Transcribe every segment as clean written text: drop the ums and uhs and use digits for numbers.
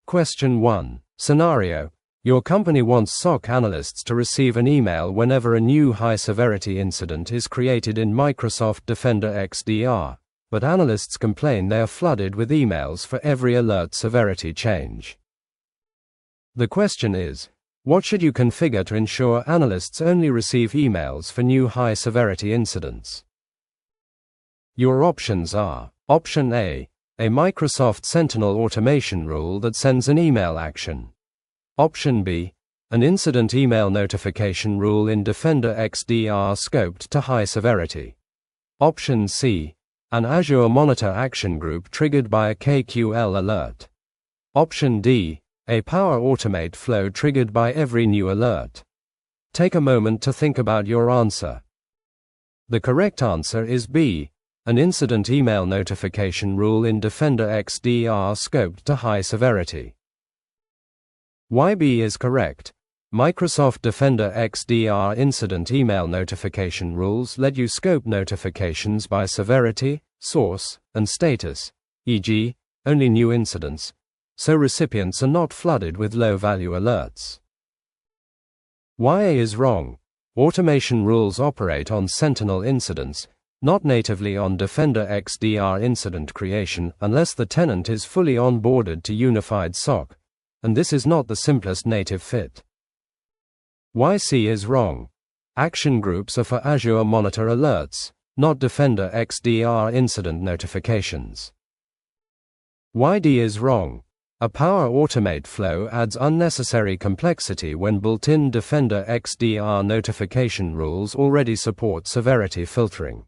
Question 1. Scenario. Your company wants SOC analysts to receive an email whenever a new high-severity incident is created in Microsoft Defender XDR, but analysts complain they are flooded with emails for every alert severity change. The question is, what should you configure to ensure analysts only receive emails for new high-severity incidents? Your options are: Option A, a Microsoft Sentinel automation rule that sends an email action. Option B, an incident email notification rule in Defender XDR scoped to high severity. Option C, an Azure Monitor action group triggered by a KQL alert. Option D, a Power Automate flow triggered by every new alert. Take a moment to think about your answer. The correct answer is B, an incident email notification rule in Defender XDR scoped to high severity. Why B is correct? Microsoft Defender XDR incident email notification rules let you scope notifications by severity, source, and status, e.g., only new incidents, so recipients are not flooded with low-value alerts. Why A is wrong? Automation rules operate on Sentinel incidents, not natively on Defender XDR incident creation unless the tenant is fully onboarded to Unified SOC, and this is not the simplest native fit. Why C is wrong? Action groups are for Azure Monitor alerts, not Defender XDR incident notifications. Why D is wrong? A Power Automate flow adds unnecessary complexity when built-in Defender XDR notification rules already support severity filtering.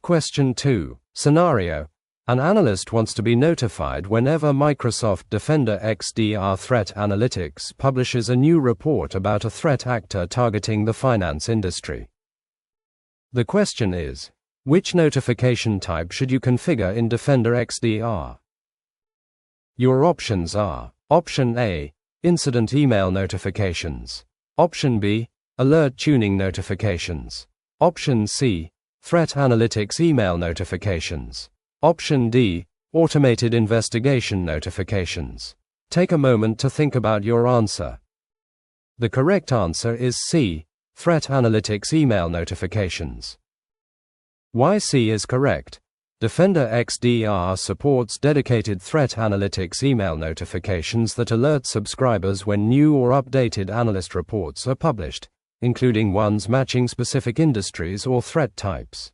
Question 2. Scenario. An analyst wants to be notified whenever Microsoft Defender XDR Threat Analytics publishes a new report about a threat actor targeting the finance industry. The question is, which notification type should you configure in Defender XDR? Your options are: Option A, incident email notifications. Option B, alert tuning notifications. Option C, threat analytics email notifications. Option D, automated investigation notifications. Take a moment to think about your answer. The correct answer is C, threat analytics email notifications. Why C is correct? Defender XDR supports dedicated threat analytics email notifications that alert subscribers when new or updated analyst reports are published, including ones matching specific industries or threat types.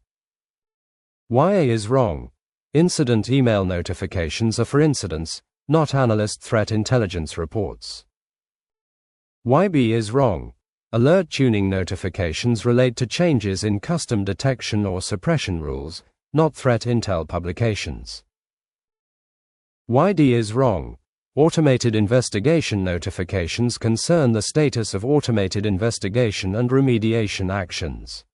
Why A is wrong? Incident email notifications are for incidents, not analyst threat intelligence reports. Why B is wrong? Alert tuning notifications relate to changes in custom detection or suppression rules, not threat intel publications. Why D is wrong? Automated investigation notifications concern the status of automated investigation and remediation actions.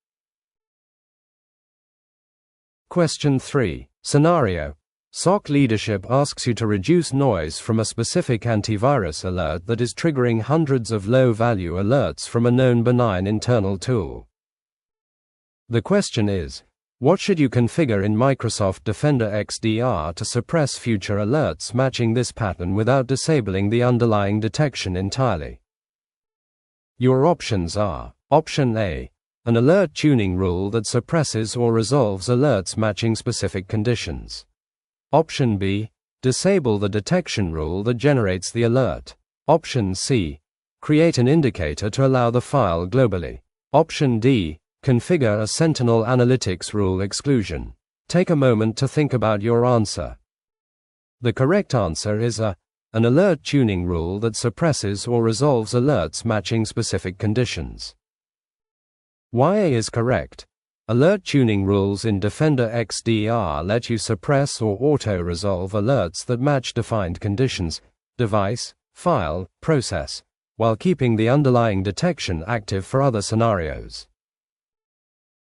Question 3. Scenario. SOC leadership asks you to reduce noise from a specific antivirus alert that is triggering hundreds of low-value alerts from a known benign internal tool. The question is, what should you configure in Microsoft Defender XDR to suppress future alerts matching this pattern without disabling the underlying detection entirely? Your options are: Option A, an alert tuning rule that suppresses or resolves alerts matching specific conditions. Option B, disable the detection rule that generates the alert. Option C, create an indicator to allow the file globally. Option D, configure a Sentinel analytics rule exclusion. Take a moment to think about your answer. The correct answer is an alert tuning rule that suppresses or resolves alerts matching specific conditions. Why A is correct? Alert tuning rules in Defender XDR let you suppress or auto-resolve alerts that match defined conditions, device, file, process, while keeping the underlying detection active for other scenarios.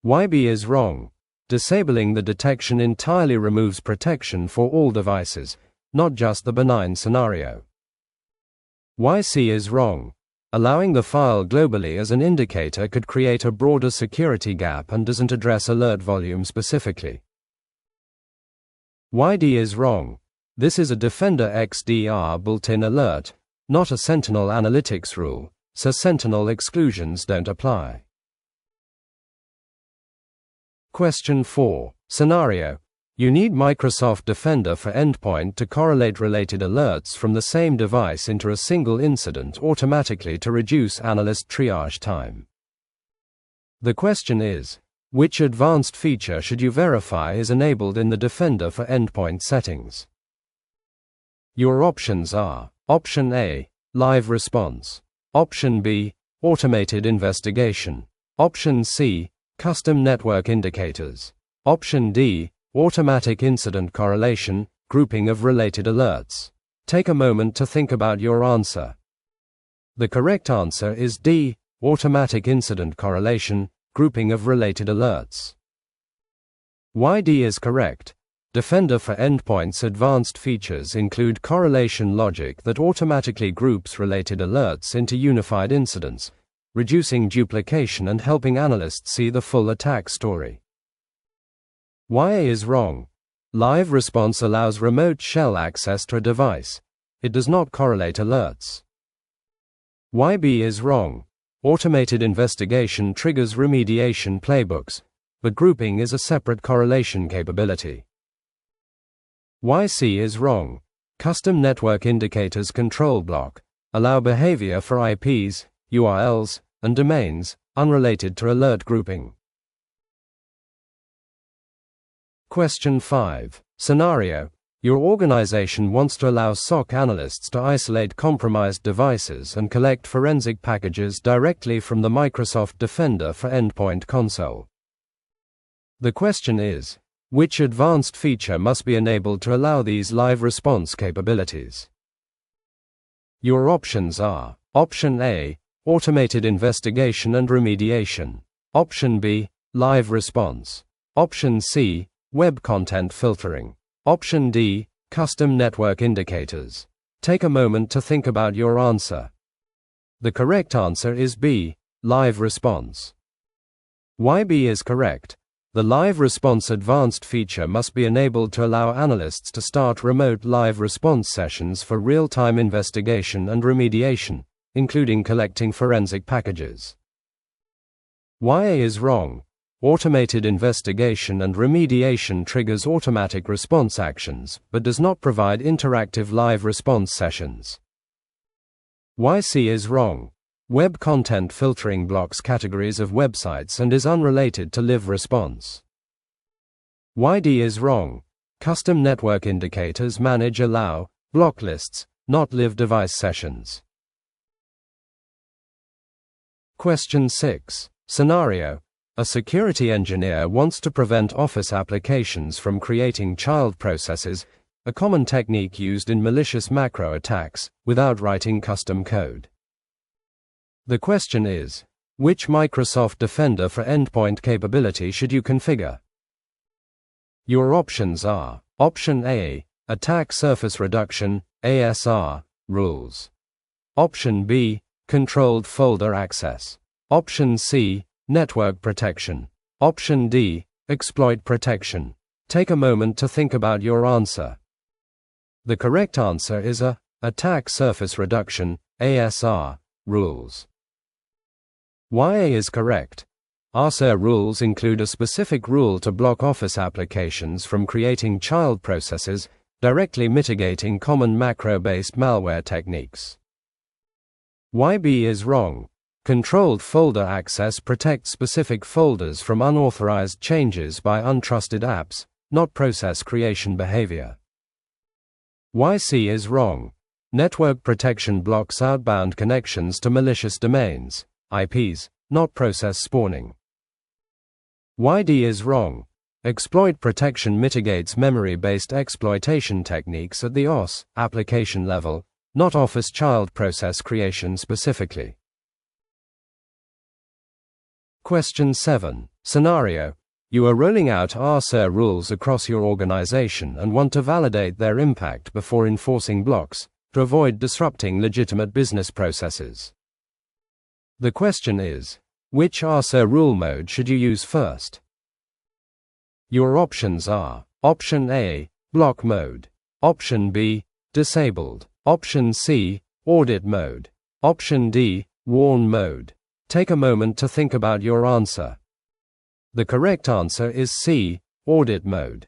Why B is wrong? Disabling the detection entirely removes protection for all devices, not just the benign scenario. Why C is wrong? Allowing the file globally as an indicator could create a broader security gap and doesn't address alert volume specifically. Why D is wrong? This is a Defender XDR built-in alert, not a Sentinel analytics rule, so Sentinel exclusions don't apply. Question 4. Scenario. You need Microsoft Defender for Endpoint to correlate related alerts from the same device into a single incident automatically to reduce analyst triage time. The question is, which advanced feature should you verify is enabled in the Defender for Endpoint settings? Your options are: Option A, Live Response. Option B, Automated Investigation. Option C, Custom Network Indicators. Option D, Automatic Incident Correlation, Grouping of Related Alerts. Take a moment to think about your answer. The correct answer is D, Automatic Incident Correlation, Grouping of Related Alerts. Why D is correct? Defender for Endpoint's advanced features include correlation logic that automatically groups related alerts into unified incidents, reducing duplication and helping analysts see the full attack story. Why A is wrong? Live Response allows remote shell access to a device. It does not correlate alerts. Why B is wrong? Automated Investigation triggers remediation playbooks, but grouping is a separate correlation capability. Why C is wrong? Custom Network Indicators control block allow behavior for IPs, URLs, and domains, unrelated to alert grouping. Question 5. Scenario. Your organization wants to allow SOC analysts to isolate compromised devices and collect forensic packages directly from the Microsoft Defender for Endpoint console. The question is, which advanced feature must be enabled to allow these live response capabilities? Your options are: Option A, Automated Investigation and Remediation. Option B, Live Response. Option C, Web Content Filtering. Option D, Custom Network Indicators. Take a moment to think about your answer. The correct answer is B, Live Response. Why B is correct? The Live Response advanced feature must be enabled to allow analysts to start remote live response sessions for real-time investigation and remediation, including collecting forensic packages. Why A is wrong? Automated investigation and remediation triggers automatic response actions, but does not provide interactive live response sessions. Why C is wrong? Web content filtering blocks categories of websites and is unrelated to live response. Why D is wrong? Custom network indicators manage allow block lists, not live device sessions. Question 6. Scenario. A security engineer wants to prevent Office applications from creating child processes, a common technique used in malicious macro attacks, without writing custom code. The question is, which Microsoft Defender for Endpoint capability should you configure? Your options are: Option A, Attack Surface Reduction, ASR, rules. Option B, Controlled Folder Access. Option C, Network Protection. Option D, Exploit Protection. Take a moment to think about your answer. The correct answer is A, Attack Surface Reduction, ASR, rules. Why A is correct? ASR rules include a specific rule to block Office applications from creating child processes, directly mitigating common macro-based malware techniques. Why B is wrong? Controlled folder access protects specific folders from unauthorized changes by untrusted apps, not process creation behavior. Why C is wrong? Network protection blocks outbound connections to malicious domains, IPs, not process spawning. Why D is wrong? Exploit protection mitigates memory-based exploitation techniques at the OS application level, not Office child process creation specifically. Question 7. Scenario. You are rolling out ASR rules across your organization and want to validate their impact before enforcing blocks, to avoid disrupting legitimate business processes. The question is, which ASR rule mode should you use first? Your options are: Option A, Block Mode. Option B, disabled. Option C, audit mode. Option D, warn mode. Take a moment to think about your answer. The correct answer is C, audit mode.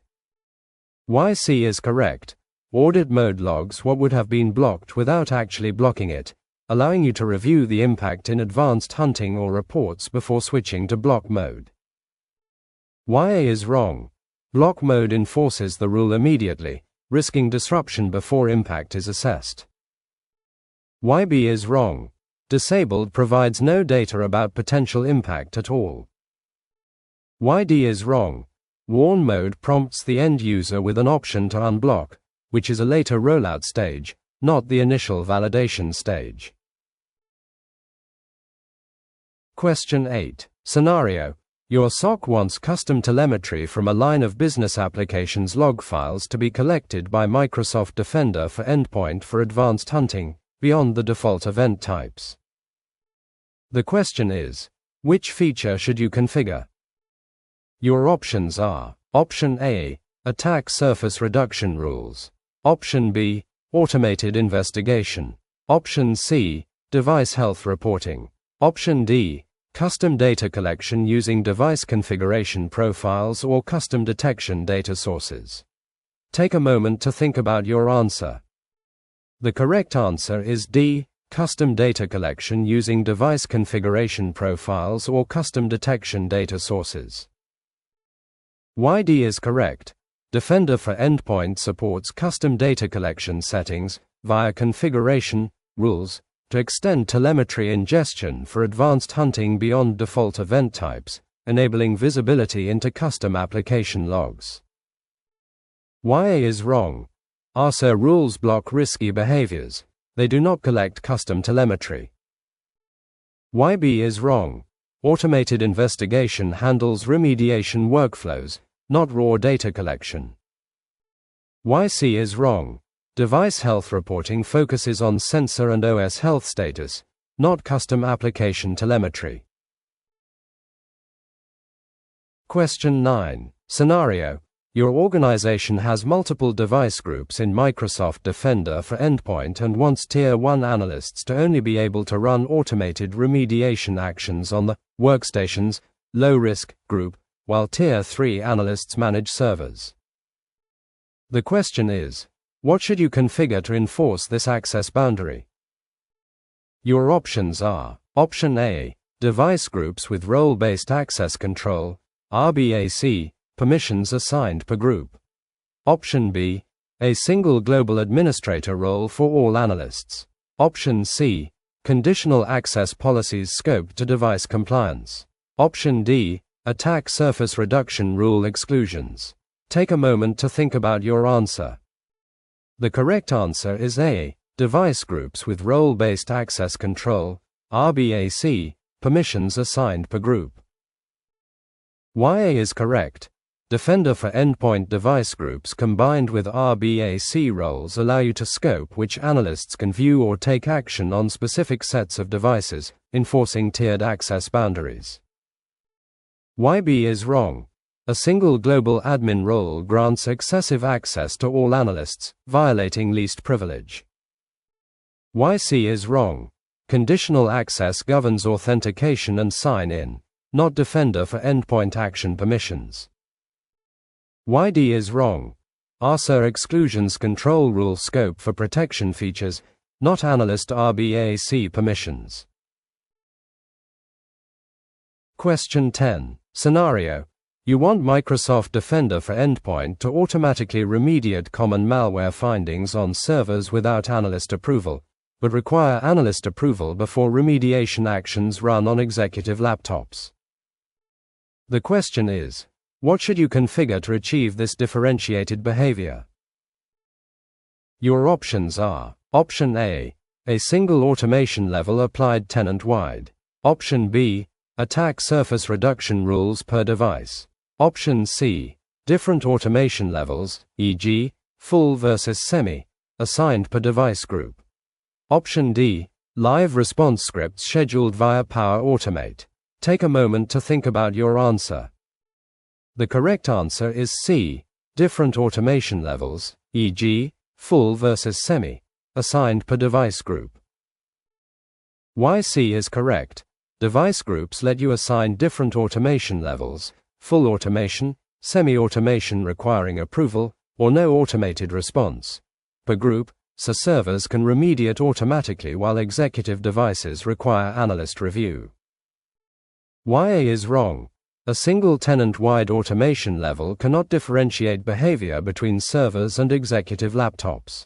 Why C is correct? Audit mode logs what would have been blocked without actually blocking it, allowing you to review the impact in advanced hunting or reports before switching to block mode. Why A is wrong? Block mode enforces the rule immediately, risking disruption before impact is assessed. Why B is wrong? Disabled provides no data about potential impact at all. Why D is wrong? Warn mode prompts the end user with an option to unblock, which is a later rollout stage, not the initial validation stage. Question 8. Scenario. Your SOC wants custom telemetry from a line of business applications log files to be collected by Microsoft Defender for Endpoint for advanced hunting, beyond the default event types. The question is, which feature should you configure? Your options are: Option A, Attack Surface Reduction Rules. Option B, Automated Investigation. Option C, Device Health Reporting. Option D, Custom Data Collection using Device Configuration Profiles or Custom Detection Data Sources. Take a moment to think about your answer. The correct answer is D, Custom Data Collection using Device Configuration Profiles or Custom Detection Data Sources. Why D is correct? Defender for Endpoint supports custom data collection settings, via configuration rules, to extend telemetry ingestion for advanced hunting beyond default event types, enabling visibility into custom application logs. Why A is wrong? RSA rules block risky behaviors. They do not collect custom telemetry. Why B is wrong? Automated investigation handles remediation workflows, not raw data collection. Why C is wrong? Device health reporting focuses on sensor and OS health status, not custom application telemetry. Question 9. Scenario. Your organization has multiple device groups in Microsoft Defender for Endpoint and wants Tier 1 analysts to only be able to run automated remediation actions on the workstations, low-risk group, while Tier 3 analysts manage servers. The question is, what should you configure to enforce this access boundary? Your options are: Option A, Device Groups with Role-Based Access Control, RBAC, permissions assigned per group. Option B, a single global administrator role for all analysts. Option C, conditional access policies scoped to device compliance. Option D, attack surface reduction rule exclusions. Take a moment to think about your answer. The correct answer is A, device groups with role-based access control, RBAC, permissions assigned per group. Why A is correct? Defender for Endpoint device groups combined with RBAC roles allow you to scope which analysts can view or take action on specific sets of devices, enforcing tiered access boundaries. Why B is wrong? A single global admin role grants excessive access to all analysts, violating least privilege. Why C is wrong? Conditional access governs authentication and sign-in, not Defender for Endpoint action permissions. Why D is wrong? RSA exclusions control rule scope for protection features, not analyst RBAC permissions. Question 10. Scenario. You want Microsoft Defender for Endpoint to automatically remediate common malware findings on servers without analyst approval, but require analyst approval before remediation actions run on executive laptops. The question is, what should you configure to achieve this differentiated behavior? Your options are: Option A, a single automation level applied tenant-wide. Option B, attack surface reduction rules per device. Option C, different automation levels, e.g., full versus semi, assigned per device group. Option D, live response scripts scheduled via Power Automate. Take a moment to think about your answer. The correct answer is C, different automation levels, e.g., full versus semi, assigned per device group. Why C is correct. Device groups let you assign different automation levels: full automation, semi-automation requiring approval, or no automated response. Per group, so servers can remediate automatically while executive devices require analyst review. Why A is wrong. A single tenant-wide automation level cannot differentiate behavior between servers and executive laptops.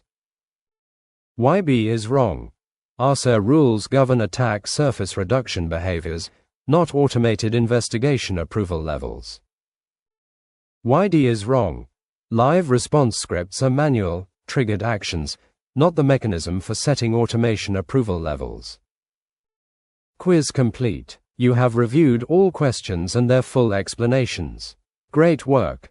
Why B is wrong. RSA rules govern attack surface reduction behaviors, not automated investigation approval levels. Why D is wrong. Live response scripts are manual, triggered actions, not the mechanism for setting automation approval levels. Quiz complete. You have reviewed all questions and their full explanations. Great work.